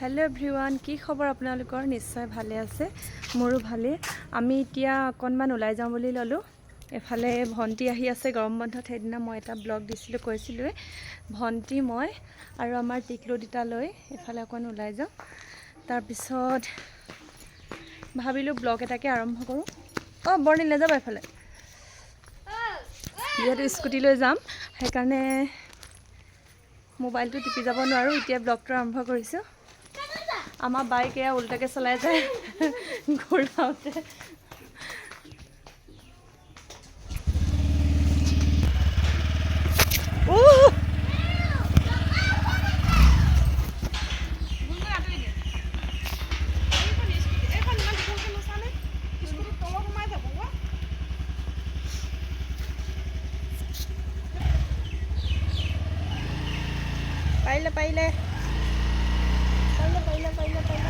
hello everyone की खबर आपनालोकर निश्चय भाले आछे मोरो भाले आमी इतिया अकनमान उलाई जाऊ बुली ललो एफाले भंटी आही आछे गरम बन्धत हेदिना মই এটা ব্লগ দিছিলো কৈছিলো भंटी মই আৰু আমাৰ টিকলো দিটা লৈ এফালে অকন উলাই যাও তাৰ পিছত ভাবিলো ব্লগ এটাকে আৰম্ভ কৰো বৰ্ণি লৈ যাবা এফালে যেহেতু স্কুটি লৈ যাম সেইকাৰণে মোবাইলটো টিপি যাব নোৱাৰো এতিয়া ব্লগটো আৰম্ভ কৰিছো आमा बाइक या उल्टा के चलाए जाए घुराते पाइले पाइले पाइले पाइले पाइले